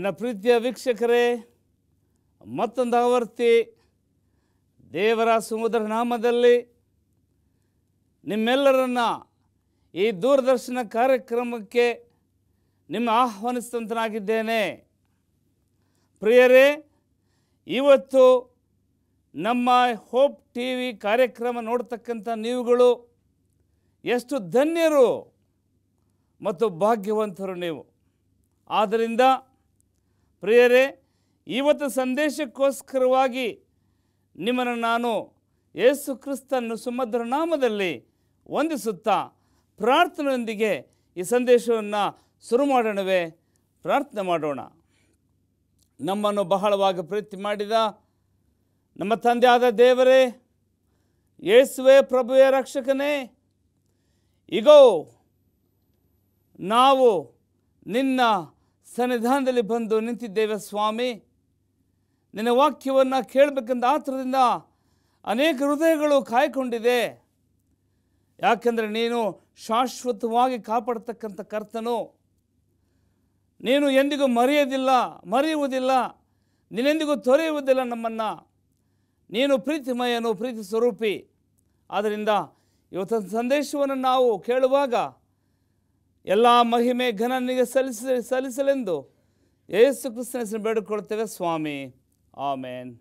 ನನ್ನ ಪ್ರೀತಿಯ ವೀಕ್ಷಕರೇ, ಮತ್ತೊಂದು ಆವರ್ತಿ ದೇವರ ಸುಮಧುರ ನಾಮದಲ್ಲಿ ನಿಮ್ಮೆಲ್ಲರನ್ನ ಈ ದೂರದರ್ಶನ ಕಾರ್ಯಕ್ರಮಕ್ಕೆ ಆಹ್ವಾನಿಸುವಂತನಾಗಿದ್ದೇನೆ. ಪ್ರಿಯರೇ, ಇವತ್ತು ನಮ್ಮ ಹೋಪ್ ಟಿವಿ ಕಾರ್ಯಕ್ರಮ ನೋಡ್ತಕ್ಕಂಥ ನೀವುಗಳು ಎಷ್ಟು ಧನ್ಯರು ಮತ್ತು ಭಾಗ್ಯವಂತರು ನೀವು. ಆದ್ದರಿಂದ ಪ್ರಿಯರೇ, ಇವತ್ತು ಸಂದೇಶಕ್ಕೋಸ್ಕರವಾಗಿ ನಿಮ್ಮನ್ನು ನಾನು ಯೇಸು ಕ್ರಿಸ್ತನ ಸುಮಧುರ ನಾಮದಲ್ಲಿ ವಂದಿಸುತ್ತಾ ಪ್ರಾರ್ಥನೆಯೊಂದಿಗೆ ಈ ಸಂದೇಶವನ್ನು ಶುರು ಮಾಡೋಣವೇ? ಪ್ರಾರ್ಥನೆ ಮಾಡೋಣ. ನಮ್ಮನ್ನು ಬಹಳವಾಗಿ ಪ್ರೀತಿ ಮಾಡಿದ ನಮ್ಮ ತಂದೆಯಾದ ದೇವರೇ, ಯೇಸುವೇ ಪ್ರಭುವೇ ರಕ್ಷಕನೇ, ಇಗೋ ನಾವು ನಿನ್ನ ಸನ್ನಿಧಾನದಲ್ಲಿ ಬಂದು ನಿಂತಿದ್ದೇವೆ ಸ್ವಾಮಿ. ನಿನ್ನ ವಾಕ್ಯವನ್ನು ಕೇಳಬೇಕೆಂದ ಆತುರದಿಂದ ಅನೇಕ ಹೃದಯಗಳು ಕಾಯ್ಕೊಂಡಿದೆ. ಯಾಕೆಂದರೆ ನೀನು ಶಾಶ್ವತವಾಗಿ ಕಾಪಾಡ್ತಕ್ಕಂಥ ಕರ್ತನು. ನೀನು ಎಂದಿಗೂ ಮರೆಯುವುದಿಲ್ಲ, ನೀನೆಂದಿಗೂ ತೊರೆಯುವುದಿಲ್ಲ ನಮ್ಮನ್ನು. ನೀನು ಪ್ರೀತಿಮಯನು, ಪ್ರೀತಿ ಸ್ವರೂಪಿ. ಆದ್ದರಿಂದ ಇವತ್ತಿನ ಸಂದೇಶವನ್ನು ನಾವು ಕೇಳುವಾಗ ಎಲ್ಲ ಮಹಿಮೆ ಘನ ನಿನಗೆ ಸಲ್ಲಿಸಲೆಂದು ಯೇಸು ಕ್ರಿಸ್ತನ ಹೆಸರನ್ನು ಬೇಡಿಕೊಳ್ಳುತ್ತೇವೆ ಸ್ವಾಮಿ, ಆಮೇನ್.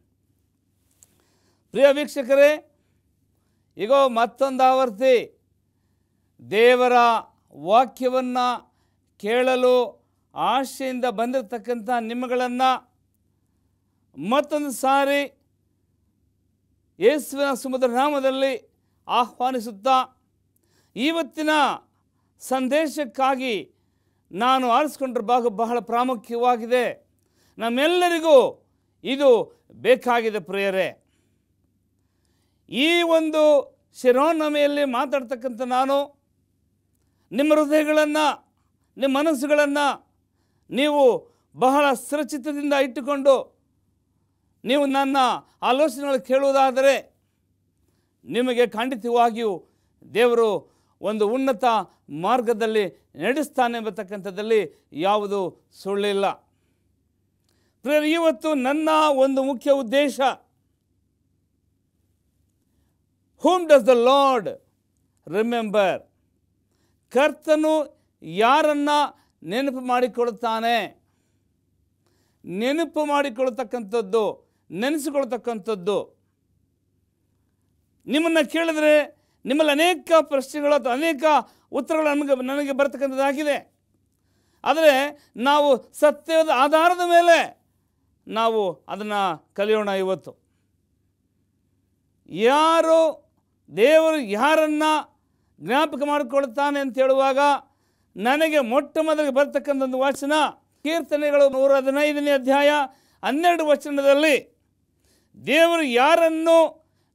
ಪ್ರಿಯ ವೀಕ್ಷಕರೇ, ಈಗ ಮತ್ತೊಂದು ಆವರ್ತಿ ದೇವರ ವಾಕ್ಯವನ್ನು ಕೇಳಲು ಆಶೆಯಿಂದ ಬಂದಿರತಕ್ಕಂಥ ನಿಮ್ಮಗಳನ್ನು ಮತ್ತೊಂದು ಸಾರಿ ಯೇಸುವಿನ ಸುಮಧುರ ನಾಮದಲ್ಲಿ ಆಹ್ವಾನಿಸುತ್ತಾ, ಇವತ್ತಿನ ಸಂದೇಶಕ್ಕಾಗಿ ನಾನು ಆರಿಸಿಕೊಂಡ್ರ ಭಾಗ ಬಹಳ ಪ್ರಾಮುಖ್ಯವಾಗಿದೆ. ನಮ್ಮೆಲ್ಲರಿಗೂ ಇದು ಬೇಕಾಗಿದೆ ಪ್ರಿಯರೇ. ಈ ಒಂದು ಶಿರೋನಾಮೆಯಲ್ಲಿ ಮಾತಾಡ್ತಕ್ಕಂಥ ನಾನು ನಿಮ್ಮ ಹೃದಯಗಳನ್ನು, ನಿಮ್ಮ ಮನಸ್ಸುಗಳನ್ನು ನೀವು ಬಹಳ ಸುರಕ್ಷಿತದಿಂದ ಇಟ್ಟುಕೊಂಡು ನೀವು ನನ್ನ ಆಲೋಚನೆಗಳು ಕೇಳುವುದಾದರೆ ನಿಮಗೆ ಖಂಡಿತವಾಗಿಯೂ ದೇವರು ಒಂದು ಉನ್ನತ ಮಾರ್ಗದಲ್ಲಿ ನಡೆಸ್ತಾನೆ ಎಂಬತಕ್ಕಂಥದ್ದಲ್ಲಿ ಯಾವುದು ಸುಳ್ಳಿಲ್ಲ. ಪ್ರಿಯರೇ, ಇವತ್ತು ನನ್ನ ಒಂದು ಮುಖ್ಯ ಉದ್ದೇಶ, whom does the Lord remember? ಕರ್ತನು ಯಾರನ್ನು ನೆನಪು ಮಾಡಿಕೊಳ್ಳುತ್ತಾನೆ? ನೆನಪು ಮಾಡಿಕೊಳ್ಳತಕ್ಕಂಥದ್ದು, ನೆನೆಸಿಕೊಳ್ತಕ್ಕಂಥದ್ದು. ನಿಮ್ಮನ್ನು ಕೇಳಿದ್ರೆ ನಿಮ್ಮಲ್ಲಿ ಅನೇಕ ಪ್ರಶ್ನೆಗಳು ಅಥವಾ ಅನೇಕ ಉತ್ತರಗಳು ನನಗೆ ಬರ್ತಕ್ಕಂಥದ್ದಾಗಿದೆ. ಆದರೆ ನಾವು ಸತ್ಯದ ಆಧಾರದ ಮೇಲೆ ನಾವು ಅದನ್ನು ಕಲಿಯೋಣ. ಇವತ್ತು ದೇವರು ಯಾರನ್ನು ಜ್ಞಾಪಕ ಮಾಡಿಕೊಳ್ತಾನೆ ಅಂತ ಹೇಳುವಾಗ ನನಗೆ ಮೊಟ್ಟ ಮೊದಲಿಗೆ ಬರ್ತಕ್ಕಂಥ ಒಂದು ವಚನ, ಕೀರ್ತನೆಗಳು 115ನೇ ಅಧ್ಯಾಯ 12 ವಚನದಲ್ಲಿ ದೇವರು ಯಾರನ್ನು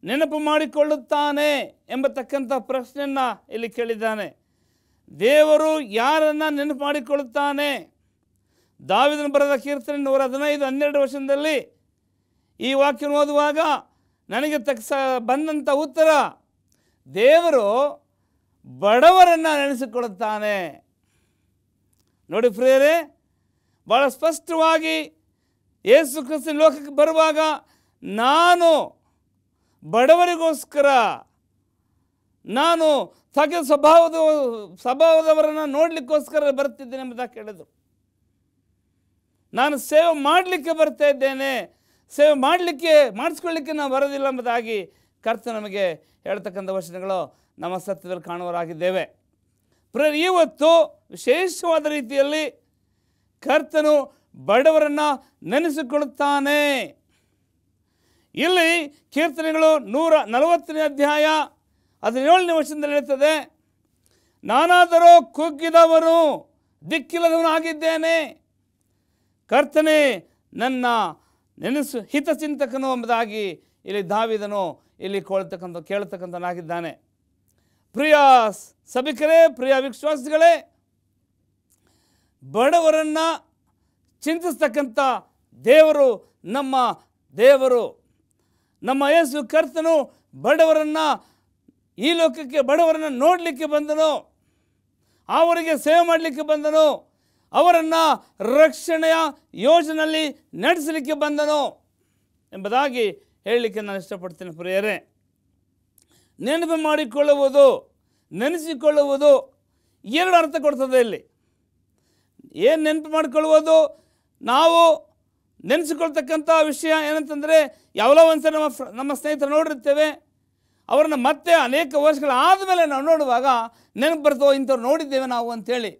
ನೆನಪು ಮಾಡಿಕೊಳ್ಳುತ್ತಾನೆ ಎಂಬತಕ್ಕಂಥ ಪ್ರಶ್ನೆಯನ್ನು ಇಲ್ಲಿ ಕೇಳಿದ್ದಾನೆ. ದೇವರು ಯಾರನ್ನು ನೆನಪು ಮಾಡಿಕೊಳ್ಳುತ್ತಾನೆ? ದಾವೀದನು ಬರೆದ ಕೀರ್ತನೆ 115:12 ವಚನದಲ್ಲಿ ಈ ವಾಕ್ಯ ಓದುವಾಗ ನನಗೆ ಬಂದಂಥ ಉತ್ತರ, ದೇವರು ಬಡವರನ್ನು ನೆನೆಸಿಕೊಳ್ಳುತ್ತಾನೆ. ನೋಡಿ ಪ್ರಿಯರೇ, ಭಾಳ ಸ್ಪಷ್ಟವಾಗಿ ಯೇಸು ಕ್ರಿಸ್ತನ ಲೋಕಕ್ಕೆ ಬರುವಾಗ ನಾನು ಬಡವರಿಗೋಸ್ಕರ, ನಾನು ತಗ್ಗಿದ ಸ್ವಭಾವದವರನ್ನು ನೋಡಲಿಕ್ಕೋಸ್ಕರ ಬರ್ತಿದ್ದೇನೆ ಎಂಬುದಾಗಿ ಹೇಳಿದರು. ನಾನು ಸೇವೆ ಮಾಡಲಿಕ್ಕೆ ಬರ್ತಾ ಇದ್ದೇನೆ, ಸೇವೆ ಮಾಡಿಸ್ಕೊಳ್ಳಿಕ್ಕೆ ನಾನು ಬರೋದಿಲ್ಲ ಎಂಬುದಾಗಿ ಕರ್ತ ನಮಗೆ ಹೇಳ್ತಕ್ಕಂಥ ವಚನಗಳು ನಮ್ಮ ಸತ್ಯದಲ್ಲಿ ಕಾಣುವರಾಗಿದ್ದೇವೆ. ಪ್ರಿಯರೇ, ಇವತ್ತು ವಿಶೇಷವಾದ ರೀತಿಯಲ್ಲಿ ಕರ್ತನು ಬಡವರನ್ನು ನೆನೆಸಿಕೊಳ್ಳುತ್ತಾನೆ. ಇಲ್ಲಿ ಕೀರ್ತನೆಗಳು 140ನೇ ಅಧ್ಯಾಯ 17ನೇ ವಚನದಲ್ಲಿ ಹೇಳ್ತದೆ, ನಾನಾದರೂ ಕುಗ್ಗಿದವನು ದಿಕ್ಕಿಲ್ಲದವನು ಆಗಿದ್ದೇನೆ, ಕರ್ತನೇ ನನ್ನ ಹಿತಚಿಂತಕನು ಎಂಬುದಾಗಿ ಇಲ್ಲಿ ದಾವೀದನು ಇಲ್ಲಿ ಕೇಳ್ತಕ್ಕಂಥನಾಗಿದ್ದಾನೆ. ಪ್ರಿಯ ಸಭಿಕರೇ, ಪ್ರಿಯ ವಿಶ್ವಾಸಿಗಳೇ, ಬಡವರನ್ನು ಚಿಂತಿಸ್ತಕ್ಕಂಥ ದೇವರು ನಮ್ಮ ದೇವರು. ನಮ್ಮ ಯೇಸು ಕರ್ತನು ಬಡವರನ್ನು ಈ ಲೋಕಕ್ಕೆ ಬಡವರನ್ನು ನೋಡಲಿಕ್ಕೆ ಬಂದನು, ಅವರಿಗೆ ಸೇವೆ ಮಾಡಲಿಕ್ಕೆ ಬಂದನು, ಅವರನ್ನು ರಕ್ಷಣೆಯ ಯೋಜನೆಯಲ್ಲಿ ನಡೆಸಲಿಕ್ಕೆ ಬಂದನು ಎಂಬುದಾಗಿ ಹೇಳಲಿಕ್ಕೆ ನಾನು ಇಷ್ಟಪಡ್ತೇನೆ. ಪ್ರಿಯರೇ, ನೆನಪು ಮಾಡಿಕೊಳ್ಳುವುದು, ನೆನೆಸಿಕೊಳ್ಳುವುದು ಎರಡು ಅರ್ಥ ಕೊಡ್ತದೆ. ಇಲ್ಲಿ ಏನು ನೆನಪು ಮಾಡಿಕೊಳ್ಳುವುದು? ನಾವು ನೆನೆಸಿಕೊಳ್ತಕ್ಕಂಥ ವಿಷಯ ಏನಂತಂದರೆ, ಯಾವಲೋ ಒಂದು ಸಲ ನಮ್ಮ ಸ್ನೇಹಿತರು ನೋಡಿರ್ತೇವೆ, ಅವ್ರನ್ನ ಮತ್ತೆ ಅನೇಕ ವರ್ಷಗಳಾದ ಮೇಲೆ ನಾವು ನೋಡುವಾಗ ನೆನಪು ಬರ್ತೋ, ಇಂಥವ್ರು ನೋಡಿದ್ದೇವೆ ನಾವು ಅಂಥೇಳಿ.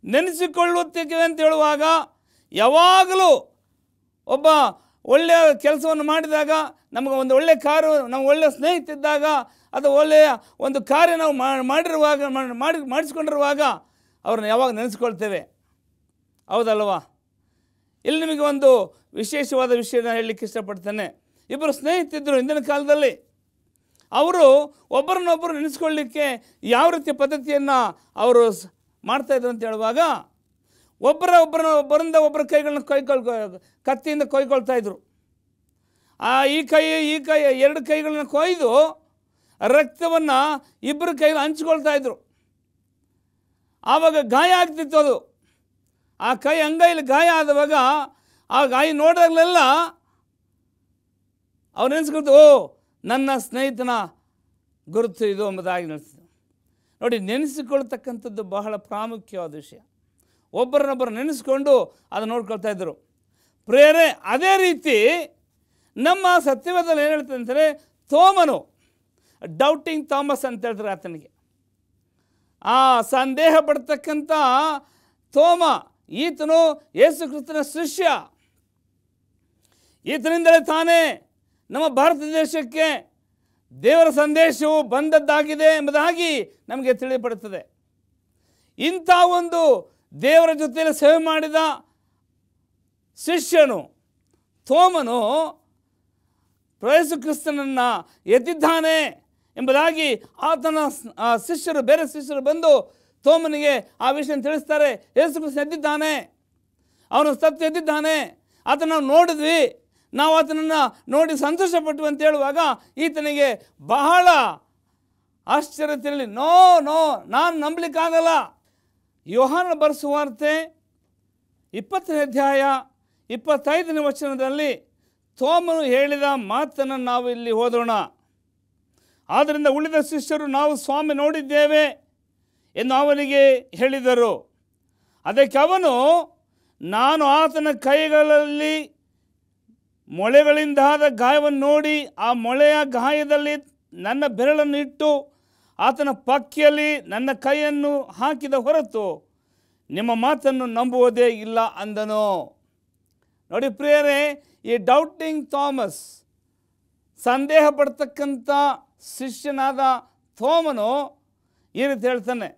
ನೆನೆಸಿಕೊಳ್ಳುತ್ತೇವೆ ಅಂತ ಹೇಳುವಾಗ ಯಾವಾಗಲೂ ಒಬ್ಬ ಒಳ್ಳೆಯ ಕೆಲಸವನ್ನು ಮಾಡಿದಾಗ, ನಮಗೆ ಒಂದು ಒಳ್ಳೆಯ ಕಾರು, ನಮ್ಗೆ ಒಳ್ಳೆಯ ಸ್ನೇಹಿತಿದ್ದಾಗ, ಅದು ಒಳ್ಳೆಯ ಒಂದು ಕಾರ್ಯ ನಾವು ಮಾಡಿಸ್ಕೊಂಡಿರುವಾಗ ಅವ್ರನ್ನ ಯಾವಾಗ ನೆನೆಸ್ಕೊಳ್ತೇವೆ, ಹೌದಲ್ವಾ? ಇಲ್ಲಿ ನಿಮಗೆ ಒಂದು ವಿಶೇಷವಾದ ವಿಷಯನ ಹೇಳಲಿಕ್ಕೆ ಇಷ್ಟಪಡ್ತೇನೆ. ಇಬ್ಬರು ಸ್ನೇಹಿತಿದ್ದರು ಹಿಂದಿನ ಕಾಲದಲ್ಲಿ. ಅವರು ಒಬ್ಬರನ್ನೊಬ್ಬರು ನೆನೆಸ್ಕೊಳ್ಳಿಕ್ಕೆ ಯಾವ ರೀತಿಯ ಪದ್ಧತಿಯನ್ನು ಅವರು ಮಾಡ್ತಾಯಿದ್ರು ಅಂತ ಹೇಳುವಾಗ, ಒಬ್ಬರಿಂದ ಒಬ್ಬರ ಕೈಗಳನ್ನ ಕತ್ತಿಯಿಂದ ಕೊಯ್ಕೊಳ್ತಾಯಿದ್ರು. ಈ ಕೈ ಎರಡು ಕೈಗಳನ್ನ ಕೊಯ್ದು ರಕ್ತವನ್ನು ಇಬ್ಬರ ಕೈಯಲ್ಲಿ ಹಂಚ್ಕೊಳ್ತಾಯಿದ್ರು. ಆವಾಗ ಗಾಯ ಆಗ್ತಿತ್ತು. ಅದು ಆ ಕೈ ಅಂಗೈಲಿ ಗಾಯ ಆದವಾಗ ಆ ಗಾಯ ನೋಡಿದಾಗಲೆಲ್ಲ ಅವ್ರು ನೆನೆಸ್ಕೊಳ್ತು, ಓ ನನ್ನ ಸ್ನೇಹಿತನ ಗುರುತು ಇದು ಎಂಬುದಾಗಿ ನೆನೆಸ್ತು. ನೋಡಿ, ನೆನೆಸಿಕೊಳ್ತಕ್ಕಂಥದ್ದು ಬಹಳ ಪ್ರಾಮುಖ್ಯವಾದ ವಿಷಯ. ಒಬ್ಬರನ್ನೊಬ್ಬರು ನೆನೆಸ್ಕೊಂಡು ಅದನ್ನು ನೋಡ್ಕೊಳ್ತಾ ಇದ್ದರು. ಪ್ರಿಯರೇ, ಅದೇ ರೀತಿ ನಮ್ಮ ಸತ್ಯವೇದದಲ್ಲಿ ಏನು ಹೇಳ್ತದೆ ಅಂತಂದರೆ, ಥೋಮನು, ಡೌಟಿಂಗ್ ಥಾಮಸ್ ಅಂತ ಹೇಳ್ತಾರೆ ಆತನಿಗೆ. ಆ ಸಂದೇಹ ಪಡ್ತಕ್ಕಂಥ ಥೋಮ, ಈತನು ಯೇಸು ಕ್ರಿಸ್ತನ ಶಿಷ್ಯ. ಈತನಿಂದಲೇ ತಾನೇ ನಮ್ಮ ಭಾರತ ದೇಶಕ್ಕೆ ದೇವರ ಸಂದೇಶವು ಬಂದದ್ದಾಗಿದೆ ಎಂಬುದಾಗಿ ನಮಗೆ ತಿಳಿಯಪಡುತ್ತದೆ. ಇಂಥ ಒಂದು ದೇವರ ಜೊತೆಯಲ್ಲಿ ಸೇವೆ ಮಾಡಿದ ಶಿಷ್ಯನು ಥೋಮನು ಯೇಸು ಕ್ರಿಸ್ತನನ್ನು ಎದ್ದಿದ್ದಾನೆ ಎಂಬುದಾಗಿ ಆತನ ಶಿಷ್ಯರು, ಬೇರೆ ಶಿಷ್ಯರು ಬಂದು ಥೋಮನಿಗೆ ಆ ವಿಷಯ ತಿಳಿಸ್ತಾರೆ. ಯೇಸು ಕ್ರಿಸ್ತ ಎದ್ದಿದ್ದಾನೆ, ಅವನು ಸತ್ತು ಎದ್ದಿದ್ದಾನೆ, ಆತನ ನಾವು ನೋಡಿದ್ವಿ, ನಾವು ಆತನನ್ನು ನೋಡಿ ಸಂತೋಷಪಟ್ಟು ಅಂತ ಹೇಳುವಾಗ ಈತನಿಗೆ ಬಹಳ ಆಶ್ಚರ್ಯ ತಿಳಿ, ನೋ ನಾನು ನಂಬಲಿಕ್ಕಾಗಲ್ಲ. ಯೋಹಾನ ಬರೆಸುವಾರ್ತೆ 20ನೇ ಅಧ್ಯಾಯ 25ನೇ ವಚನದಲ್ಲಿ ಥೋಮನು ಹೇಳಿದ ಮಾತನ್ನು ನಾವು ಇಲ್ಲಿ ಓದೋಣ. ಆದ್ದರಿಂದ ಉಳಿದ ಶಿಷ್ಯರು ನಾವು ಸ್ವಾಮಿ ನೋಡಿದ್ದೇವೆ ಎಂದು ಅವನಿಗೆ ಹೇಳಿದರು. ಅದಕ್ಕೆ ಅವನು, ನಾನು ಆತನ ಕೈಗಳಲ್ಲಿ ಮೊಳೆಗಳಿಂದಾದ ಗಾಯವನ್ನು ನೋಡಿ ಆ ಮೊಳೆಯ ಗಾಯದಲ್ಲಿ ನನ್ನ ಬೆರಳನ್ನು ಇಟ್ಟು ಆತನ ಪಕ್ಕಿಯಲ್ಲಿ ನನ್ನ ಕೈಯನ್ನು ಹಾಕಿದ ಹೊರತು ನಿಮ್ಮ ಮಾತನ್ನು ನಂಬುವುದೇ ಇಲ್ಲ ಅಂದನು. ನೋಡಿ ಪ್ರಿಯರೇ, ಈ ಡೌಟಿಂಗ್ ಥಾಮಸ್, ಸಂದೇಹ ಪಡ್ತಕ್ಕಂಥ ಶಿಷ್ಯನಾದ ಥೋಮನು ಈ ರೀತಿ ಹೇಳ್ತಾನೆ.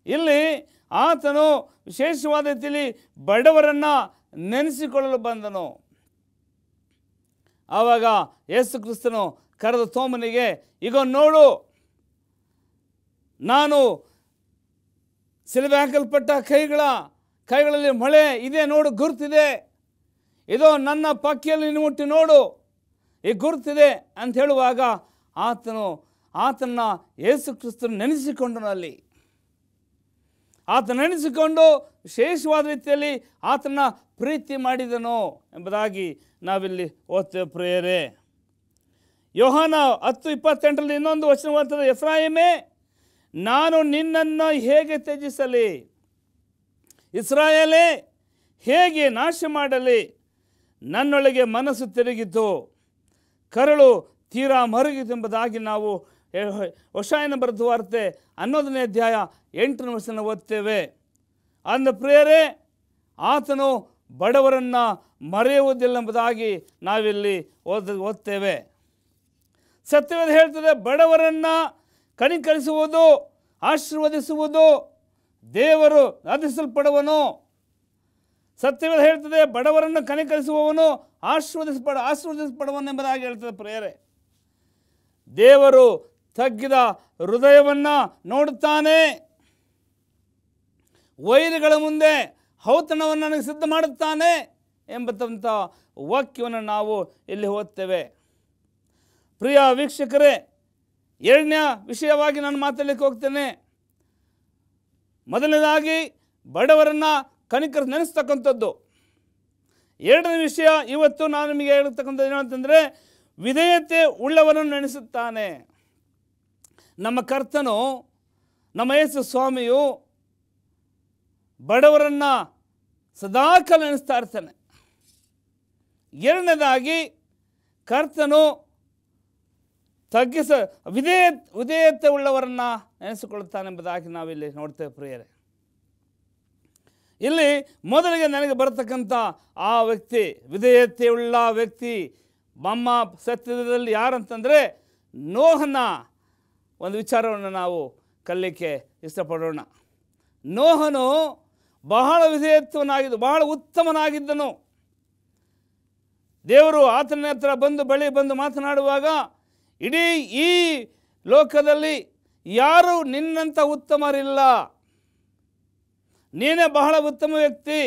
ಇಲ್ಲಿ ಆತನು ವಿಶೇಷವಾದ ರೀತಿಯಲ್ಲಿ ಬಡವರನ್ನು ನೆನೆಸಿಕೊಳ್ಳಲು ಬಂದನು. ಆವಾಗ ಯೇಸು ಕ್ರಿಸ್ತನು ಕರೆದ ಥೋಮನಿಗೆ, ಈಗ ನೋಡು, ನಾನು ಸಿಲುಬೆ ಹಾಕಲ್ಪಟ್ಟ ಕೈಗಳಲ್ಲಿ ಮೊಳೆ ಇದೆ, ನೋಡು, ಗುರುತಿದೆ, ಇದೋ ನನ್ನ ಪಕ್ಕಿಯಲ್ಲಿ ನೀನು ಮುಟ್ಟಿ ನೋಡು, ಈ ಗುರುತಿದೆ ಅಂತ ಹೇಳುವಾಗ ಆತನ ಯೇಸು ಕ್ರಿಸ್ತನು ನೆನೆಸಿಕೊಂಡನು. ಅಲ್ಲಿ ಆತ ನೆನೆಸಿಕೊಂಡು ವಿಶೇಷವಾದ ರೀತಿಯಲ್ಲಿ ಆತನ ಪ್ರೀತಿ ಮಾಡಿದನು ಎಂಬುದಾಗಿ ನಾವಿಲ್ಲಿ ಓದ್ತೇವೆ. ಪ್ರಿಯರೇ, ಯೋಹಾನ 10:28 ಇನ್ನೊಂದು ವಚನ ಓದ್ತದೆ. ಎಫ್ರಾಯಿಮೇ, ನಾನು ನಿನ್ನನ್ನು ಹೇಗೆ ತ್ಯಜಿಸಲಿ? ಇಸ್ರಾಯೇಲೇ, ಹೇಗೆ ನಾಶ ಮಾಡಲಿ? ನನ್ನೊಳಗೆ ಮನಸ್ಸು ತಿರುಗಿತು, ಕರಳು ತೀರಾ ಮರುಗಿತು ಎಂಬುದಾಗಿ ನಾವು ಹೋಶಾಯನ ಬರೆದ ವಾರ್ತೆ 11ನೇ ಅಧ್ಯಾಯ 8ನೇ ವಚನ ಓದ್ತೇವೆ. ಅಂದ ಪ್ರಿಯರೇ, ಆತನು ಬಡವರನ್ನು ಮರೆಯುವುದಿಲ್ಲ ಎಂಬುದಾಗಿ ನಾವಿಲ್ಲಿ ಓದ್ತೇವೆ. ಸತ್ಯವೇದ ಹೇಳ್ತದೆ, ಬಡವರನ್ನು ಕನಿಕರಿಸುವುದು, ಆಶೀರ್ವದಿಸುವುದು ದೇವರು ಆರಾಧಿಸಲ್ಪಡುವನು. ಸತ್ಯವೇದ ಹೇಳ್ತದೆ, ಬಡವರನ್ನು ಕನಿಕರಿಸುವವನು ಆಶೀರ್ವದಿಸಲ್ಪಡುವನು ಎಂಬುದಾಗಿ ಹೇಳ್ತದೆ. ಪ್ರಿಯರೇ, ದೇವರು ತಗ್ಗಿದ ಹೃದಯವನ್ನು ನೋಡುತ್ತಾನೆ, ವೈರಿಗಳ ಮುಂದೆ ಔತಣವನ್ನು ನನಗೆ ಸಿದ್ಧ ಮಾಡುತ್ತಾನೆ ಎಂಬಂಥ ವಾಕ್ಯವನ್ನು ನಾವು ಇಲ್ಲಿ ಓದ್ತೇವೆ. ಪ್ರಿಯ ವೀಕ್ಷಕರೇ, ಎರಡನೇ ವಿಷಯವಾಗಿ ನಾನು ಮಾತಾಡಲಿಕ್ಕೆ ಹೋಗ್ತೇನೆ. ಮೊದಲನೇದಾಗಿ ಬಡವರನ್ನು ಕನಿಕರ ನೆನೆಸ್ತಕ್ಕಂಥದ್ದು. ಎರಡನೇ ವಿಷಯ ಇವತ್ತು ನಾನು ನಿಮಗೆ ಹೇಳ್ತಕ್ಕಂಥದ್ದು ಏನು ಅಂತಂದರೆ, ವಿಧೇಯತೆ ಉಳ್ಳವನನ್ನು ನೆನೆಸುತ್ತಾನೆ. ನಮ್ಮ ಕರ್ತನು, ನಮ್ಮ ಯೇಸು ಸ್ವಾಮಿಯು ಬಡವರನ್ನು ಸದಾಕಾಲ ನೆನೆಸ್ತಾ ಇರ್ತಾನೆ. ಎರಡನೇದಾಗಿ ಕರ್ತನು ವಿಧೇಯತೆ ಉಳ್ಳವರನ್ನು ನೆನೆಸಿಕೊಳ್ಳುತ್ತಾನೆ ಎಂಬುದಾಗಿ ನಾವಿಲ್ಲಿ ನೋಡ್ತೇವೆ ಪ್ರಿಯರೇ. ಇಲ್ಲಿ ಮೊದಲಿಗೆ ನನಗೆ ಬರತಕ್ಕಂಥ ಆ ವ್ಯಕ್ತಿ, ವಿಧೇಯತೆಯುಳ್ಳ ವ್ಯಕ್ತಿ ನಮ್ಮ ಸತ್ಯದಲ್ಲಿ ಯಾರಂತಂದರೆ ನೋಹನ ಒಂದು ವಿಚಾರವನ್ನು ನಾವು ಕಲಿಯಲಿಕ್ಕೆ ಇಷ್ಟಪಡೋಣ. ನೋಹನು ಬಹಳ ವಿಧೇಯತ್ವನಾಗಿದ್ದು, ಬಹಳ ಉತ್ತಮನಾಗಿದ್ದನು. ದೇವರು ಆತನ ಹತ್ರ ಬಂದು ಮಾತನಾಡುವಾಗ, ಇಡೀ ಈ ಲೋಕದಲ್ಲಿ ಯಾರು ನಿನ್ನಂಥ ಉತ್ತಮರಿಲ್ಲ, ನೀನೇ ಬಹಳ ಉತ್ತಮ ವ್ಯಕ್ತಿ,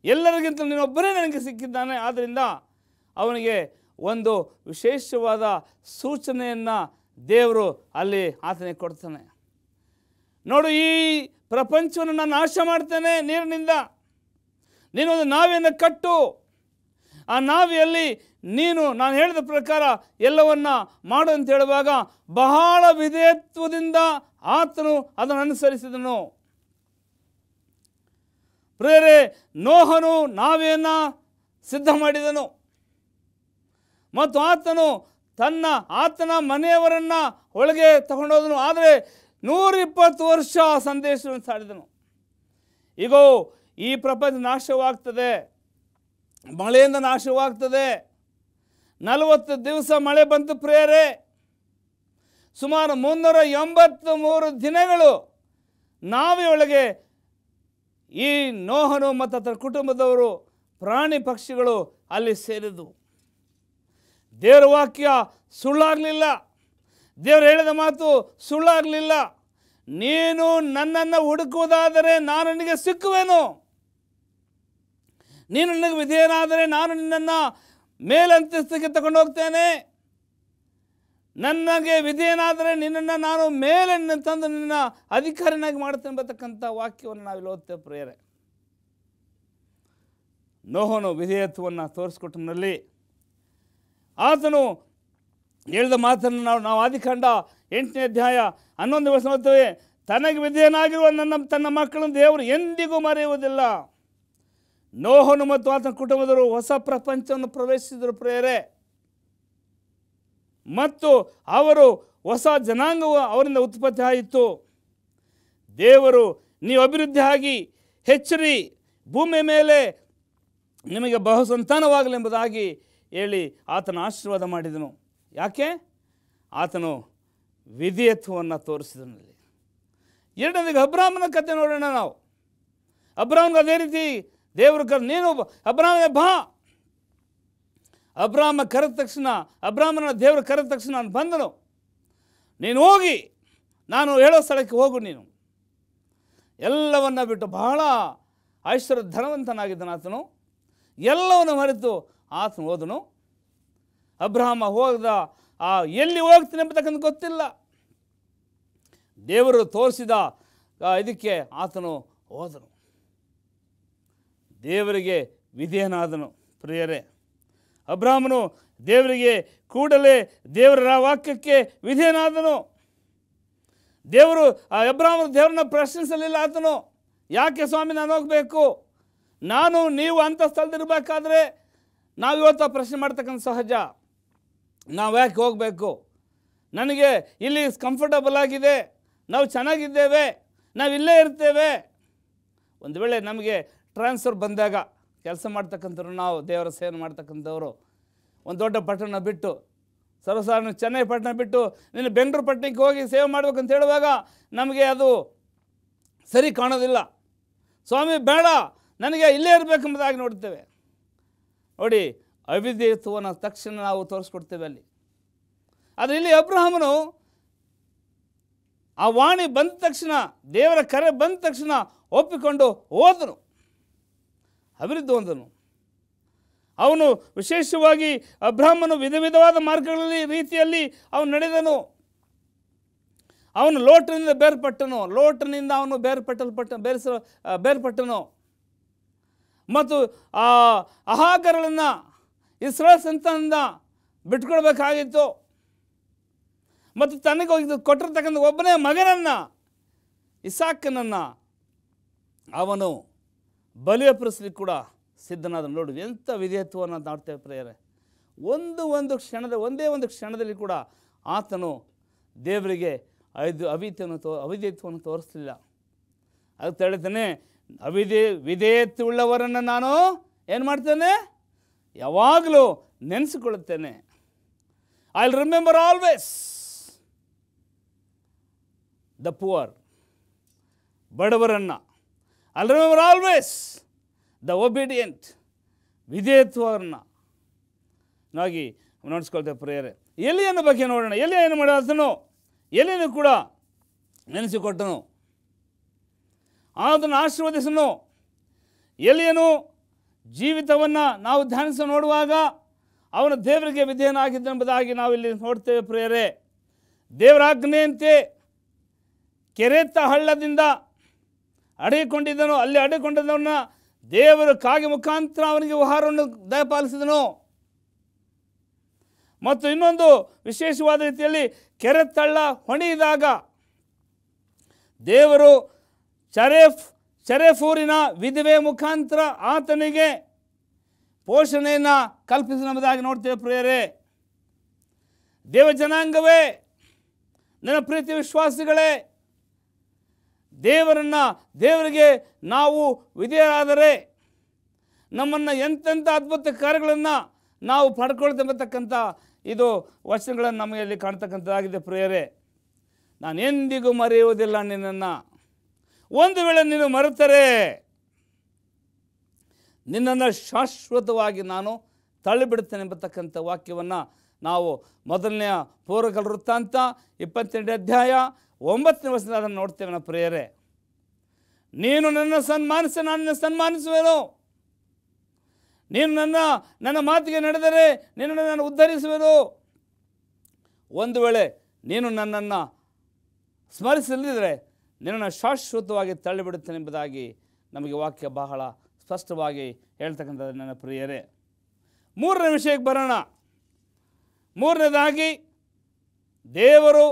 ಎಲ್ಲರಿಗಿಂತ ನೀನೊಬ್ಬರೇ ನನಗೆ ಸಿಕ್ಕಿದ್ದಾನೆ. ಆದ್ದರಿಂದ ಅವನಿಗೆ ಒಂದು ವಿಶೇಷವಾದ ಸೂಚನೆಯನ್ನು ದೇವರು ಅಲ್ಲಿ ಆತನಿಗೆ ಕೊಡ್ತಾನೆ. ನೋಡು, ಈ ಪ್ರಪಂಚವನ್ನು ನಾನು ನಾಶ ಮಾಡ್ತೇನೆ ನೀರಿನಿಂದ, ನೀನೊಂದು ನಾವೆಯನ್ನು ಕಟ್ಟು, ಆ ನಾವಿಯಲ್ಲಿ ನೀನು ನಾನು ಹೇಳಿದ ಪ್ರಕಾರ ಎಲ್ಲವನ್ನ ಮಾಡು ಅಂತ ಹೇಳುವಾಗ ಬಹಳ ವಿಧೇಯತ್ವದಿಂದ ಆತನು ಅದನ್ನು ಅನುಸರಿಸಿದನು. ಪ್ರಿಯರೇ, ನೋಹನು ನಾವೆಯನ್ನು ಸಿದ್ಧ ಮಾಡಿದನು ಮತ್ತು ಆತನ ಮನೆಯವರನ್ನು ಒಳಗೆ ತಗೊಂಡೋದನು. ಆದರೆ 120 ವರ್ಷ ಸಂದೇಶವನ್ನು ಸಾರಿದನು. ಈಗ ಈ ಪ್ರಪಂಚ ನಾಶವಾಗ್ತದೆ, ಮಳೆಯಿಂದ ನಾಶವಾಗ್ತದೆ. 40 ದಿವಸ ಮಳೆ ಬಂತು ಪ್ರಿಯರೇ. ಸುಮಾರು 383 ದಿನಗಳು ನಾವೆಯೊಳಗೆ ಈ ನೋಹನು ಮತ್ತು ಆತನ ಕುಟುಂಬದವರು, ಪ್ರಾಣಿ ಪಕ್ಷಿಗಳು ಅಲ್ಲಿ ಸೇರಿದವು. ದೇವರ ವಾಕ್ಯ ಸುಳ್ಳಾಗಲಿಲ್ಲ, ದೇವರು ಹೇಳಿದ ಮಾತು ಸುಳ್ಳಾಗಲಿಲ್ಲ. ನೀನು ನನ್ನನ್ನು ಹುಡುಕುವುದಾದರೆ ನಾನು ನಿನಗೆ ಸಿಕ್ಕುವೆನು, ನೀನು ನನಗೆ ವಿಧೇಯನಾದರೆ ನಾನು ನಿನ್ನನ್ನು ಮೇಲಂತಸ್ತಿಗೆ ತಗೊಂಡು ಹೋಗ್ತೇನೆ, ನನಗೆ ವಿಧೇಯನಾದರೆ ನಿನ್ನನ್ನು ನಾನು ಮೇಲೆ ತಂದು ನಿನ್ನ ಅಧಿಕಾರಿನಾಗಿ ಮಾಡ್ತೇನೆ ಎಂಬತಕ್ಕಂಥ ವಾಕ್ಯವನ್ನು ನಾವಿಲ್ಲಿ ಓದ್ತೇವೆ ಪ್ರಿಯರೇ. ನೋಹನು ವಿಧೇಯತ್ವವನ್ನು ತೋರಿಸ್ಕೊಟ್ಟನಲ್ಲಿ ಆತನು ಹೇಳಿದ ಮಾತನ್ನು ನಾವು ಆದಿಕಾಂಡ 8ನೇ ಅಧ್ಯಾಯ 11ನೇ ವರ್ಷ ಓದ್ತೇವೆ. ತನಗೆ ವಿಧೇಯನಾಗಿರುವ ತನ್ನ ಮಕ್ಕಳನ್ನು ದೇವರು ಎಂದಿಗೂ ಮರೆಯುವುದಿಲ್ಲ. ನೋಹನು ಮತ್ತು ಆತನ ಕುಟುಂಬದವರು ಹೊಸ ಪ್ರಪಂಚವನ್ನು ಪ್ರವೇಶಿಸಿದರು ಪ್ರಿಯರೇ. ಮತ್ತು ಅವರು ಹೊಸ ಜನಾಂಗವು ಅವರಿಂದ ಉತ್ಪತ್ತಿ ಆಯಿತು. ದೇವರು, ನೀವು ಅಭಿವೃದ್ಧಿ ಆಗಿ ಹೆಚ್ಚಿರಿ, ಭೂಮಿ ಮೇಲೆ ನಿಮಗೆ ಬಹು ಸಂತಾನವಾಗಲಿ ಎಂಬುದಾಗಿ ಹೇಳಿ ಆತನ ಆಶೀರ್ವಾದ ಮಾಡಿದನು. ಯಾಕೆ? ಆತನು ವಿಧೇಯತ್ವವನ್ನು ತೋರಿಸಿದನಲ್ಲಿ. ಎರಡನೇದಿಗೆ ಅಬ್ರಾಮನ ಕಥೆ ನೋಡೋಣ ನಾವು. ಅಬ್ರಾಮನಿಗೆ ಅದೇ ರೀತಿ ದೇವರು ನೀನು ಅಬ್ರಾಮನೇ ಬಾ. ಅಬ್ರಾಮನ ದೇವರು ಕರೆದ ತಕ್ಷಣ ನಾನು ಬಂದನು. ನೀನು ಹೋಗಿ, ನಾನು ಹೇಳೋ ಸ್ಥಳಕ್ಕೆ ಹೋಗು. ನೀನು ಎಲ್ಲವನ್ನ ಬಿಟ್ಟು ಬಹಳ ಐಶ್ವರ್ಯ ಧನವಂತನಾಗಿದ್ದನು ಆತನು. ಎಲ್ಲವನ್ನು ಮರೆತು ಆತನು ಹೋದನು. ಅಬ್ರಾಮ ಹೋದ ಎಲ್ಲಿ ಹೋಗ್ತೀನಿ ಎಂಬತಕ್ಕಂಥ ಗೊತ್ತಿಲ್ಲ. ದೇವರು ತೋರಿಸಿದ ಇದಕ್ಕೆ ಆತನು ಹೋದನು. ದೇವರಿಗೆ ವಿಧೇಯನಾದನು ಪ್ರಿಯರೇ. ಅಬ್ರಾಮನು ದೇವರಿಗೆ ಕೂಡಲೇ ದೇವರ ವಾಕ್ಯಕ್ಕೆ ವಿಧೇಯನಾದನು. ಅಬ್ರಾಮನು ದೇವರನ್ನ ಪ್ರಶ್ನಿಸಲಿಲ್ಲ. ಆತನು, ಯಾಕೆ ಸ್ವಾಮಿ ನಾನು ಹೋಗಬೇಕು, ನೀವು ಅಂಥ ಸ್ಥಳದಿರಬೇಕಾದ್ರೆ ನಾವು ಇವತ್ತು ಪ್ರಶ್ನೆ ಮಾಡ್ತಕ್ಕಂಥ ಸಹಜ. ನಾವು ಯಾಕೆ ಹೋಗಬೇಕು, ನನಗೆ ಇಲ್ಲಿ ಕಂಫರ್ಟಬಲ್ ಆಗಿದೆ, ನಾವು ಚೆನ್ನಾಗಿದ್ದೇವೆ, ನಾವು ಇಲ್ಲೇ ಇರ್ತೇವೆ. ಒಂದು ವೇಳೆ ನಮಗೆ ಟ್ರಾನ್ಸ್ಫರ್ ಬಂದಾಗ ಕೆಲಸ ಮಾಡ್ತಕ್ಕಂಥವ್ರು, ನಾವು ದೇವರ ಸೇವೆ ಮಾಡ್ತಕ್ಕಂಥವ್ರು ಒಂದು ದೊಡ್ಡ ಪಟ್ಟಣ ಬಿಟ್ಟು, ಸರ್ವಸಾಧಾರಣ ಚೆನ್ನೈ ಪಟ್ಟಣ ಬಿಟ್ಟು ನೀನು ಬೆಂಗಳೂರು ಪಟ್ಟಣಕ್ಕೆ ಹೋಗಿ ಸೇವೆ ಮಾಡ್ಬೇಕಂತ ಹೇಳುವಾಗ ನಮಗೆ ಅದು ಸರಿ ಕಾಣೋದಿಲ್ಲ. ಸ್ವಾಮಿ ಬೇಡ, ನನಗೆ ಇಲ್ಲೇ ಇರಬೇಕೆಂಬುದಾಗಿ ನೋಡ್ತೇವೆ. ನೋಡಿ, ಅವಿಧೇಯತ್ವವನ್ನು ತಕ್ಷಣ ನಾವು ತೋರಿಸ್ಕೊಡ್ತೇವೆ ಅಲ್ಲಿ. ಆದರೆ ಇಲ್ಲಿ ಅಬ್ರಹಾಮನು ಆ ವಾಣಿ ಬಂದ ತಕ್ಷಣ, ದೇವರ ಕರೆ ಬಂದ ತಕ್ಷಣ ಒಪ್ಪಿಕೊಂಡು ಹೋದನು, ಅಭಿವೃದ್ಧಿ ಹೊಂದನು. ಅವನು ವಿಶೇಷವಾಗಿ ಅಬ್ರಹಾಮನು ವಿಧ ವಿಧವಾದ ಮಾರ್ಗಗಳಲ್ಲಿ ರೀತಿಯಲ್ಲಿ ಅವನು ನಡೆದನು. ಅವನು ಲೋಟನಿಂದ ಬೇರ್ಪಟ್ಟನು, ಲೋಟನಿಂದ ಅವನು ಬೇರ್ಪಟ್ಟನು. ಮತ್ತು ಆ ಅಹಾಗರಳನ್ನು ಇಸ್ರಾಯೇಲ್ ಸಂತಾನದಿಂದ ಬಿಟ್ಕೊಡ್ಬೇಕಾಗಿತ್ತು. ಮತ್ತು ತನಗೆ ಕೊಟ್ಟಿರ್ತಕ್ಕಂಥ ಒಬ್ಬನೇ ಮಗನನ್ನು, ಇಸಾಕನನ್ನು ಅವನು ಬಲಿಯರ್ಪಿಸಲಿಕ್ಕೆ ಕೂಡ ಸಿದ್ಧನಾದ. ನೋಡಿ ಎಂಥ ವಿಧೇಯತ್ವವನ್ನು ನೋಡ್ತೇವೆ ಪ್ರಿಯರೇ. ಒಂದೇ ಒಂದು ಕ್ಷಣದಲ್ಲಿ ಕೂಡ ಆತನು ದೇವರಿಗೆ ಅವಿಧೇಯತ್ವವನ್ನು ತೋರಿಸಲಿಲ್ಲ. ಅದಕ್ಕೆ ಹೇಳ್ತಾನೆ, ವಿಧೇಯತ್ವವುಳ್ಳವರನ್ನು ನಾನು ಏನು ಮಾಡ್ತೇನೆ, ಯಾವಾಗಲೂ ನೆನೆಸಿಕೊಳ್ಳುತ್ತೇನೆ. I will remember always the poor, ಬಡವರನ್ನು. I will remember always the obedient, ವಿಧೇಯತ್ವವನ್ನು ನಾಗಿ ನೋಡಿಸ್ಕೊಳ್ತೇವೆ ಪ್ರಿಯರೇ. ಎಲಿಯನ ಬಗ್ಗೆ ನೋಡೋಣ. ಎಲಿಯ ಏನು ಮಾಡಾತನು? ಎಲಿಯನು ಕೂಡ ನೆನೆಸಿಕೊಟ್ಟನು, ಅದನ್ನು ಆಶೀರ್ವದಿಸನು. ಎಲಿಯನು ಜೀವಿತವನ್ನು ನಾವು ಧ್ಯಾನಿಸಿ ನೋಡುವಾಗ ಅವನು ದೇವರಿಗೆ ವಿಧೇಯನಾಗಿದ್ದೆಂಬುದಾಗಿ ನಾವು ಇಲ್ಲಿ ನೋಡ್ತೇವೆ ಪ್ರಿಯರೇ. ದೇವರಾಜ್ಞೆಯಂತೆ ಕೆರೆತ ಹಳ್ಳದಿಂದ ಅಡಗಿಕೊಂಡಿದ್ದನು. ಅಲ್ಲಿ ಅಡಗಿಕೊಂಡಿದ್ದವನ್ನ ದೇವರು ಕಾಗೆ ಮುಖಾಂತರ ಅವನಿಗೆ ಆಹಾರವನ್ನು ದಯಪಾಲಿಸಿದನು. ಮತ್ತು ಇನ್ನೊಂದು ವಿಶೇಷವಾದ ರೀತಿಯಲ್ಲಿ ಕೆರೆತಳ್ಳ ಹೊಣೆಯಿದಾಗ ದೇವರು ಚರೇಫೂರಿನ ವಿಧವೆ ಮುಖಾಂತರ ಆತನಿಗೆ ಪೋಷಣೆಯನ್ನು ಕಲ್ಪಿಸಿದಂಬುದಾಗಿ ನೋಡ್ತೇವೆ ಪ್ರಿಯರೇ. ದೇವ ಜನಾಂಗವೇ, ನನ್ನ ಪ್ರೀತಿ ವಿಶ್ವಾಸಿಗಳೇ, ದೇವರಿಗೆ ನಾವು ವಿಧೇಯರಾದರೆ ನಮ್ಮನ್ನು ಎಂತೆಂಥ ಅದ್ಭುತ ಕಾರ್ಯಗಳನ್ನು ನಾವು ಪಡ್ಕೊಳ್ತಕ್ಕಂಥ ಇದು ವಚನಗಳನ್ನು ನಮಗೆ ಇಲ್ಲಿ ಕಾಣ್ತಕ್ಕಂಥದ್ದಾಗಿದೆ ಪ್ರಿಯರೇ. ನಾನು ಎಂದಿಗೂ ಮರೆಯುವುದಿಲ್ಲ ನಿನ್ನನ್ನು. ಒಂದು ವೇಳೆ ನೀನು ಮರೆತರೆ ನಿನ್ನನ್ನು ಶಾಶ್ವತವಾಗಿ ನಾನು ತಳ್ಳಿಬಿಡುತ್ತೇನೆ ಎಂಬತಕ್ಕಂಥ ವಾಕ್ಯವನ್ನು ನಾವು ಮೊದಲನೆಯ ಪೂರ್ವಕಾಲ ವೃತ್ತಾಂತ 22ನೇ ಅಧ್ಯಾಯ 9ನೇ ವಚನ ಅದನ್ನು ನೋಡ್ತೇವೆ ನಾವು ಪ್ರಿಯರೇ. ನೀನು ನನ್ನ ಸನ್ಮಾನಿಸಿ ನಾನು ನಿನ್ನ ಸನ್ಮಾನಿಸುವೆನು. ನೀನು ನನ್ನ ಮಾತಿಗೆ ನಡೆದರೆ ನಿನ್ನನ್ನು ನಾನು ಉದ್ಧರಿಸುವೆನು. ಒಂದು ವೇಳೆ ನೀನು ನನ್ನನ್ನು ಸ್ಮರಿಸಲಿದ್ದರೆ ನಿನ್ನನ್ನು ಶಾಶ್ವತವಾಗಿ ತಳ್ಳಿಬಿಡುತ್ತೇನೆ ಎಂಬುದಾಗಿ ನಮಗೆ ವಾಕ್ಯ ಬಹಳ ಸ್ಪಷ್ಟವಾಗಿ ಹೇಳ್ತಕ್ಕಂಥದ್ದು ನನ್ನ ಪ್ರಿಯರೇ. ಮೂರನೇ ವಿಷಯಕ್ಕೆ ಬರೋಣ. ಮೂರನೇದಾಗಿ, ದೇವರು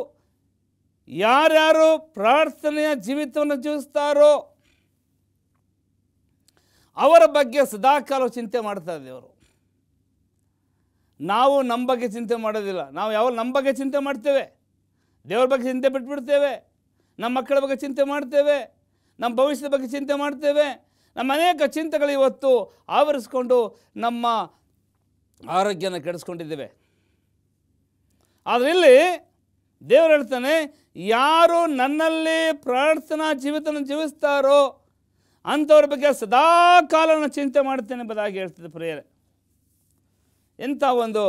ಯಾರ್ಯಾರು ಪ್ರಾರ್ಥನೆಯ ಜೀವಿತವನ್ನು ಜೀವಿಸ್ತಾರೋ ಅವರ ಬಗ್ಗೆ ಸದಾಕಾಲ ಚಿಂತೆ ಮಾಡ್ತಾರೆ ದೇವರು. ನಾವು ನಮ್ಮ ಬಗ್ಗೆ ಚಿಂತೆ ಮಾಡೋದಿಲ್ಲ. ನಾವು ಯಾವಾಗ ನಮ್ಮ ಬಗ್ಗೆ ಚಿಂತೆ ಮಾಡ್ತೇವೆ, ದೇವರ ಬಗ್ಗೆ ಚಿಂತೆ ಬಿಟ್ಬಿಡ್ತೇವೆ. ನಮ್ಮ ಮಕ್ಕಳ ಬಗ್ಗೆ ಚಿಂತೆ ಮಾಡ್ತೇವೆ, ನಮ್ಮ ಭವಿಷ್ಯದ ಬಗ್ಗೆ ಚಿಂತೆ ಮಾಡ್ತೇವೆ. ನಮ್ಮ ಅನೇಕ ಚಿಂತೆಗಳು ಇವತ್ತು ಆವರಿಸ್ಕೊಂಡು ನಮ್ಮ ಆರೋಗ್ಯನ ಕೆಡಿಸ್ಕೊಂಡಿದ್ದೇವೆ. ಆದರೆ ಇಲ್ಲಿ ದೇವರು ಹೇಳ್ತಾನೆ, ಯಾರು ನನ್ನಲ್ಲಿ ಪ್ರಾರ್ಥನಾ ಜೀವಿತವನ್ನು ಜೀವಿಸ್ತಾರೋ ಅಂಥವ್ರ ಬಗ್ಗೆ ಸದಾಕಾಲನ ಚಿಂತೆ ಮಾಡ್ತೇನೆ ಎಂಬುದಾಗಿ ಹೇಳ್ತಿದ್ದೆ ಪ್ರಿಯರೇ. ಎಂಥ ಒಂದು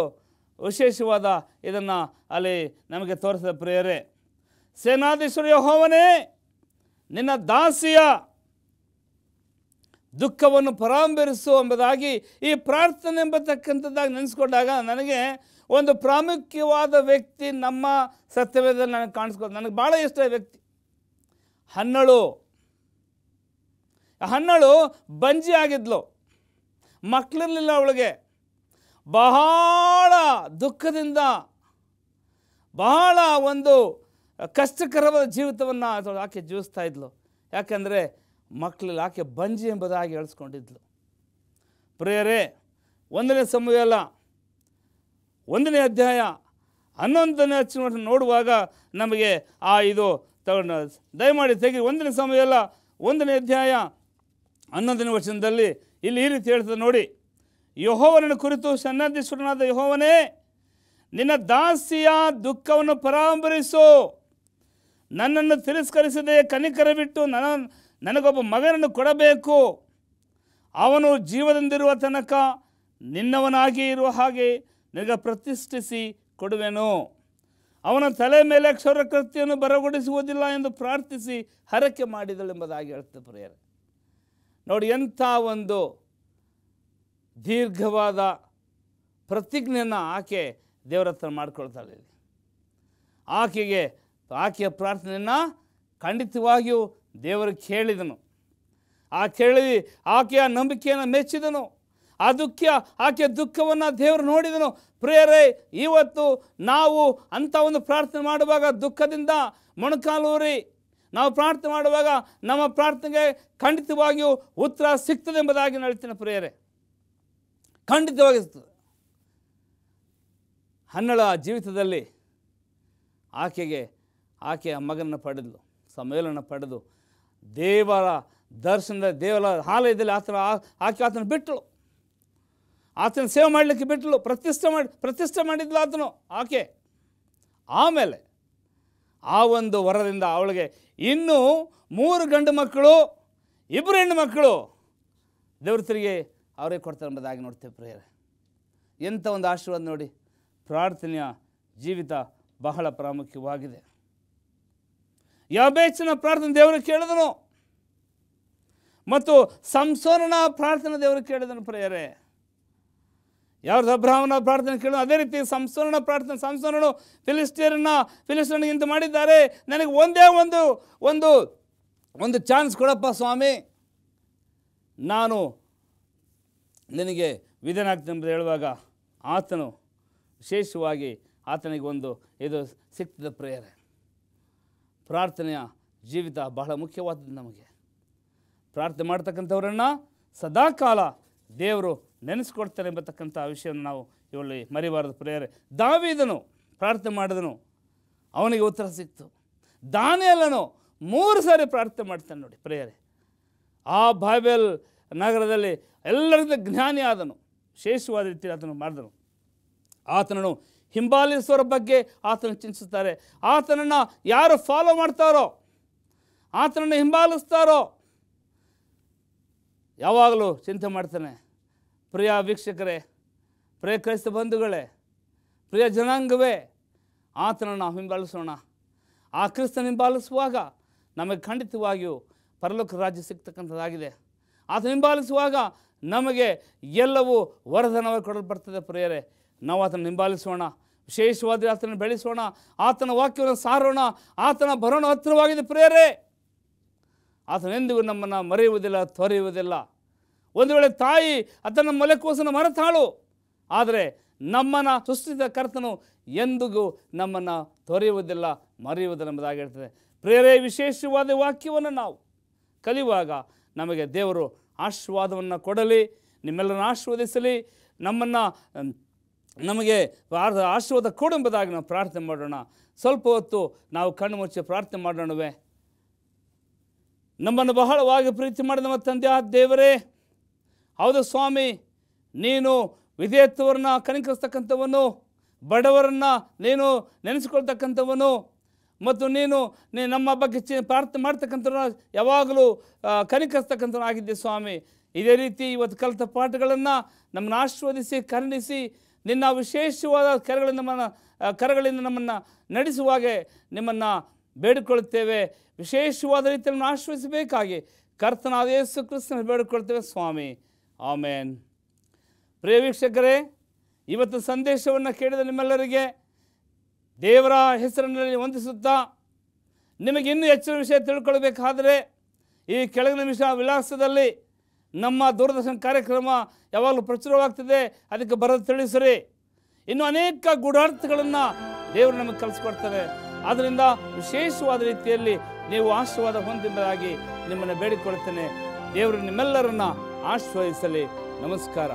ವಿಶೇಷವಾದ ಇದನ್ನು ಅಲ್ಲಿ ನಮಗೆ ತೋರಿಸಿದ ಪ್ರಿಯರೇ. ಸೇನಾಧೀಶ್ವರ ಯೆಹೋವನೇ, ನಿನ್ನ ದಾಸಿಯ ದುಃಖವನ್ನು ಪರಾಂಬರಿಸು ಎಂಬುದಾಗಿ ಈ ಪ್ರಾರ್ಥನೆ ಎಂಬತಕ್ಕಂಥದ್ದಾಗಿ ನೆನೆಸ್ಕೊಂಡಾಗ ನನಗೆ ಒಂದು ಪ್ರಾಮುಖ್ಯವಾದ ವ್ಯಕ್ತಿ ನಮ್ಮ ಸತ್ಯವೇದದಲ್ಲಿ ನನಗೆ ಕಾಣಿಸ್ಕೊಂಡು ನನಗೆ ಭಾಳ ಇಷ್ಟ ವ್ಯಕ್ತಿ ಹನ್ನಳು ಬಂಜಿ ಆಗಿದ್ಲು, ಮಕ್ಕಳಿರಲಿಲ್ಲ ಅವಳಿಗೆ. ಬಹಳ ದುಃಖದಿಂದ ಬಹಳ ಒಂದು ಕಷ್ಟಕರವಾದ ಜೀವಿತವನ್ನು ಆಕೆ ಜೀವಿಸ್ತಾ ಇದ್ಲು. ಯಾಕಂದರೆ ಮಕ್ಕಳಲ್ಲಿ ಆಕೆ ಬಂಜಿ ಎಂಬುದಾಗಿ ಹೇಳಿಸ್ಕೊಂಡಿದ್ಲು. ಪ್ರಿಯರೇ, 1ನೇ ಸಮುವೇಲ 1ನೇ ಅಧ್ಯಾಯ 11ನೇ ವಚನ ನೋಡುವಾಗ ನಮಗೆ ಇದು ತಗೊಂಡು ದಯಮಾಡಿ ತೆಗಿ. 1ನೇ ಸಮುವೇಲ 1ನೇ ಅಧ್ಯಾಯ 11ನೇ ವಚನದಲ್ಲಿ ಇಲ್ಲಿ ಈ ರೀತಿ ಹೇಳ್ತದೆ ನೋಡಿ. ಯೆಹೋವನನ್ನು ಕುರಿತು ಸೇನಾಧೀಶ್ವರನಾದ ಯೆಹೋವನೇ, ನಿನ್ನ ದಾಸಿಯ ದುಃಖವನ್ನು ಪರಾಂಬರಿಸು. ನನ್ನನ್ನು ತಿರಸ್ಕರಿಸದೆ ಕನಿಕರ ಬಿಟ್ಟು ನನಗೊಬ್ಬ ಮಗನನ್ನು ಕೊಡಬೇಕು. ಅವನು ಜೀವದಿಂದಿರುವ ತನಕ ನಿನ್ನವನಾಗಿ ಇರುವ ಹಾಗೆ ನಿನಗೆ ಪ್ರತಿಷ್ಠಿಸಿ ಕೊಡುವೆನು. ಅವನ ತಲೆ ಮೇಲೆ ಕ್ಷೌರಕೃತ್ಯವನ್ನು ಬರಗೊಡಿಸುವುದಿಲ್ಲ ಎಂದು ಪ್ರಾರ್ಥಿಸಿ ಹರಕೆ ಮಾಡಿದಳೆಂಬುದಾಗಿ ಹೇಳ್ತದೆ ಪ್ರಿಯರೇ. ನೋಡಿ, ಎಂಥ ಒಂದು ದೀರ್ಘವಾದ ಪ್ರತಿಜ್ಞೆಯನ್ನು ಆಕೆ ದೇವರ ಹತ್ರ ಮಾಡ್ಕೊಳ್ತಾಳೆ. ಆಕೆಗೆ ಆಕೆಯ ಪ್ರಾರ್ಥನೆಯನ್ನು ಖಂಡಿತವಾಗಿಯೂ ದೇವರು ಕೇಳಿದನು. ಆಕೆಯ ನಂಬಿಕೆಯನ್ನು ಮೆಚ್ಚಿದನು. ಆಕೆಯ ದುಃಖವನ್ನು ದೇವರು ನೋಡಿದನು. ಪ್ರಿಯರೇ, ಇವತ್ತು ನಾವು ಅಂಥ ಒಂದು ಪ್ರಾರ್ಥನೆ ಮಾಡುವಾಗ ದುಃಖದಿಂದ ಮೊಣಕಾಲೂರಿ ನಾವು ಪ್ರಾರ್ಥನೆ ಮಾಡುವಾಗ ನಮ್ಮ ಪ್ರಾರ್ಥನೆಗೆ ಖಂಡಿತವಾಗಿಯೂ ಉತ್ತರ ಸಿಗ್ತದೆ ಎಂಬುದಾಗಿ ಹೇಳ್ತೀನಿ ಪ್ರಿಯರೇ, ಖಂಡಿತವಾಗಿ ಸಿಗ್ತದೆ. ಹನ್ನಳ ಜೀವಿತದಲ್ಲಿ ಆಕೆಯ ಮಗನನ್ನು ಪಡೆದಳು, ಸಮಯಲನ್ನು ಪಡೆದು ದೇವರ ದರ್ಶನದ ದೇವರ ಆಲಯದಲ್ಲಿ ಆತನ ಬಿಟ್ಟಳು. ಆತನ ಸೇವೆ ಮಾಡಲಿಕ್ಕೆ ಬಿಟ್ಟಳು. ಪ್ರತಿಷ್ಠೆ ಮಾಡಿದ್ಲು ಆತನು ಆಕೆ. ಆಮೇಲೆ ಆ ಒಂದು ವರದಿಂದ ಅವಳಿಗೆ ಇನ್ನೂ 3 ಗಂಡು ಮಕ್ಕಳು, 2 ಹೆಣ್ಣು ಮಕ್ಕಳು ದೇವ್ರ ತಿರುಗಿ ಅವರೇ ಕೊಡ್ತಾರೆ ಎಂಬುದಾಗಿ ನೋಡ್ತೇವೆ ಪ್ರಿಯರೇ. ಎಂಥ ಒಂದು ಆಶೀರ್ವಾದ ನೋಡಿ. ಪ್ರಾರ್ಥನೆಯ ಜೀವಿತ ಬಹಳ ಪ್ರಾಮುಖ್ಯವಾಗಿದೆ. ಯಾಬೇಚನ ಪ್ರಾರ್ಥನೆ ದೇವರು ಕೇಳಿದನು ಮತ್ತು ಸಂಸೋನನ ಪ್ರಾರ್ಥನೆ ದೇವರು ಕೇಳಿದನು ಪ್ರಿಯರೇ. ಯಾವ್ದು ಅಬ್ರಹಾಮನ ಪ್ರಾರ್ಥನೆ ಕೇಳಿದ ಅದೇ ರೀತಿ ಸಂಸೋನನ ಪ್ರಾರ್ಥನೆ. ಸಂಸೋನನು ಫಿಲಿಸ್ಟೀಯರನಿಗಿಂತ ಮಾಡಿದ್ದಾರೆ, ನನಗೆ ಒಂದೇ ಒಂದು ಚಾನ್ಸ್ ಕೊಡಪ್ಪ ಸ್ವಾಮಿ, ನಾನು ನಿನಗೆ ವಿಧೇಯನಾಗ್ತೇನೆ ಎಂದು ಹೇಳುವಾಗ ಆತನು ವಿಶೇಷವಾಗಿ ಆತನಿಗೆ ಇದು ಸಿಗ್ತದೆ ಪ್ರಿಯರೇ. ಪ್ರಾರ್ಥನೆಯ ಜೀವಿತ ಬಹಳ ಮುಖ್ಯವಾದದ್ದು. ನಮಗೆ ಪ್ರಾರ್ಥನೆ ಮಾಡ್ತಕ್ಕಂಥವರನ್ನು ಸದಾಕಾಲ ದೇವರು ನೆನೆಸ್ಕೊಡ್ತಾರೆ ಎಂಬತಕ್ಕಂಥ ವಿಷಯವನ್ನು ನಾವು ಇವಲ್ಲಿ ಮರಿಬಾರದು ಪ್ರಿಯರೇ. ದಾವೀದನು ಪ್ರಾರ್ಥನೆ ಮಾಡಿದನು, ಅವನಿಗೆ ಉತ್ತರ ಸಿಕ್ತು. ದಾನಿಯೇಲನು 3 ಸಾರಿ ಪ್ರಾರ್ಥನೆ ಮಾಡ್ತಾನೆ ನೋಡಿ ಪ್ರಿಯರೇ. ಆ ಬಾಬೆಲ್ ನಗರದಲ್ಲಿ ಎಲ್ಲರಿಗಿಂತ ಜ್ಞಾನಿ ಆದನು, ವಿಶೇಷವಾದ ರೀತಿಯಲ್ಲಿ ಆತನು ಮಾಡಿದನು. ಆತನನ್ನು ಹಿಂಬಾಲಿಸುವವರ ಬಗ್ಗೆ ಆತನು ಚಿಂತಿಸುತ್ತಾರೆ. ಆತನನ್ನು ಯಾರು ಫಾಲೋ ಮಾಡ್ತಾರೋ, ಆತನನ್ನು ಹಿಂಬಾಲಿಸ್ತಾರೋ ಯಾವಾಗಲೂ ಚಿಂತೆ ಮಾಡ್ತಾನೆ. ಪ್ರಿಯ ವೀಕ್ಷಕರೇ, ಪ್ರಿಯ ಕ್ರೈಸ್ತ ಬಂಧುಗಳೇ, ಪ್ರಿಯ ಜನಾಂಗವೇ, ಆತನನ್ನು ನಾವು ಹಿಂಬಾಲಿಸೋಣ. ಆ ಕ್ರಿಸ್ತನ ಹಿಂಬಾಲಿಸುವಾಗ ನಮಗೆ ಖಂಡಿತವಾಗಿಯೂ ಪರಲೋಕ ರಾಜ್ಯ ಸಿಗ್ತಕ್ಕಂಥದ್ದಾಗಿದೆ. ಆತನ ಹಿಂಬಾಲಿಸುವಾಗ ನಮಗೆ ಎಲ್ಲವೂ ವರದಾನವಾಗಿ ಕೊಡಲ್ಪಡ್ತದೆ ಪ್ರಿಯರೇ. ನಾವು ಆತನ ಹಿಂಬಾಲಿಸೋಣ, ವಿಶೇಷವಾದ ಆತನ ಬೆಳೆಸೋಣ, ಆತನ ವಾಕ್ಯವನ್ನು ಸಾರೋಣ. ಆತನ ಬರೋಣ ಹತ್ತಿರವಾಗಿದೆ ಪ್ರಿಯರೇ. ಆತನೆಂದಿಗೂ ನಮ್ಮನ್ನು ಮರೆಯುವುದಿಲ್ಲ, ತೊರೆಯುವುದಿಲ್ಲ. ಒಂದು ವೇಳೆ ತಾಯಿ ಆತನ ಮೊಲೆಕೂಸನ್ನು ಮರೆತಾಳು, ಆದರೆ ನಮ್ಮನ್ನು ಸೃಷ್ಟಿಸಿದ ಕರ್ತನು ಎಂದಿಗೂ ನಮ್ಮನ್ನು ತೊರೆಯುವುದಿಲ್ಲ, ಮರೆಯುವುದಿಲ್ಲ ಎಂಬುದಾಗಿ ಹೇಳ್ತದೆ ಪ್ರಿಯರೇ. ವಿಶೇಷವಾದ ವಾಕ್ಯವನ್ನು ನಾವು ಕಲಿಯುವಾಗ ನಮಗೆ ದೇವರು ಆಶೀರ್ವಾದವನ್ನು ಕೊಡಲಿ, ನಿಮ್ಮೆಲ್ಲರನ್ನು ಆಶೀರ್ವದಿಸಲಿ, ನಮಗೆ ಆಶೀರ್ವಾದ ಕೊಡು ಎಂಬುದಾಗಿ ನಾವು ಪ್ರಾರ್ಥನೆ ಮಾಡೋಣ. ಸ್ವಲ್ಪ ಹೊತ್ತು ನಾವು ಕಣ್ಣು ಮುಚ್ಚಿ ಪ್ರಾರ್ಥನೆ ಮಾಡೋಣವೇ. ನಮ್ಮನ್ನು ಬಹಳವಾಗಿ ಪ್ರೀತಿ ಮಾಡಿದ ನಮ್ಮ ತಂದೆ ಆ ದೇವರೇ, ಹೌದು ಸ್ವಾಮಿ, ನೀನು ವಿಧೇಯತ್ವವನ್ನು ಕನಿಕರಿಸ್ತಕ್ಕಂಥವನು, ಬಡವರನ್ನು ನೀನು ನೆನೆಸಿಕೊಳ್ತಕ್ಕಂಥವನು, ಮತ್ತು ನೀನು ನಮ್ಮ ಬಗ್ಗೆ ಪ್ರಾರ್ಥನೆ ಮಾಡ್ತಕ್ಕಂಥವ್ರು ಯಾವಾಗಲೂ ಕನಿಕರಿಸ್ತಕ್ಕಂಥವ್ರು ಆಗಿದ್ದೆ ಸ್ವಾಮಿ. ಇದೇ ರೀತಿ ಇವತ್ತು ಕಲಿತ ಪಾಠಗಳನ್ನು ನಮ್ಮನ್ನು ಆಶೀರ್ವದಿಸಿ ಕರುಣಿಸಿ ನಿನ್ನ ವಿಶೇಷವಾದ ಕರಗಳಿಂದ ನಮ್ಮನ್ನು ನಡೆಸುವಾಗೆ ನಿಮ್ಮನ್ನು ಬೇಡಿಕೊಳ್ಳುತ್ತೇವೆ. ವಿಶೇಷವಾದ ರೀತಿಯಲ್ಲಿ ಆಶೀರ್ವದಿಸಬೇಕಾಗಿ ಕರ್ತನಾದ ಯೇಸು ಕ್ರಿಸ್ತನ ಬೇಡಿಕೊಳ್ತೇವೆ ಸ್ವಾಮಿ, ಆಮೇನ್. ಪ್ರಿಯ ವೀಕ್ಷಕರೇ, ಇವತ್ತು ಸಂದೇಶವನ್ನು ಕೇಳಿದ ನಿಮ್ಮೆಲ್ಲರಿಗೆ ದೇವರ ಹೆಸರಿನಲ್ಲಿ ವಂದಿಸುತ್ತಾ, ನಿಮಗೆ ಇನ್ನೂ ಹೆಚ್ಚಿನ ವಿಷಯ ತಿಳ್ಕೊಳ್ಬೇಕಾದರೆ ಈ ಕೆಳಗಿನ ವಿಳಾಸದಲ್ಲಿ ನಮ್ಮ ದೂರದರ್ಶನ ಕಾರ್ಯಕ್ರಮ ಯಾವಾಗಲೂ ಪ್ರಚುರವಾಗ್ತದೆ, ಅದಕ್ಕೆ ಬರೋದು ತಿಳಿಸಿರಿ. ಇನ್ನು ಅನೇಕ ಗೂಢಾರ್ಥಗಳನ್ನು ದೇವರು ನಮಗೆ ಕಲಿಸ್ಕೊಡ್ತಾರೆ. ಆದ್ದರಿಂದ ವಿಶೇಷವಾದ ರೀತಿಯಲ್ಲಿ ನೀವು ಆಶೀರ್ವಾದ ಹೊಂದಿದ್ದಾಗಿ ನಿಮ್ಮನ್ನು ಬೇಡಿಕೊಳ್ಳುತ್ತೇನೆ. ದೇವರು ನಿಮ್ಮೆಲ್ಲರನ್ನ ಆಶೀರ್ವದಿಸಲಿ. ನಮಸ್ಕಾರ.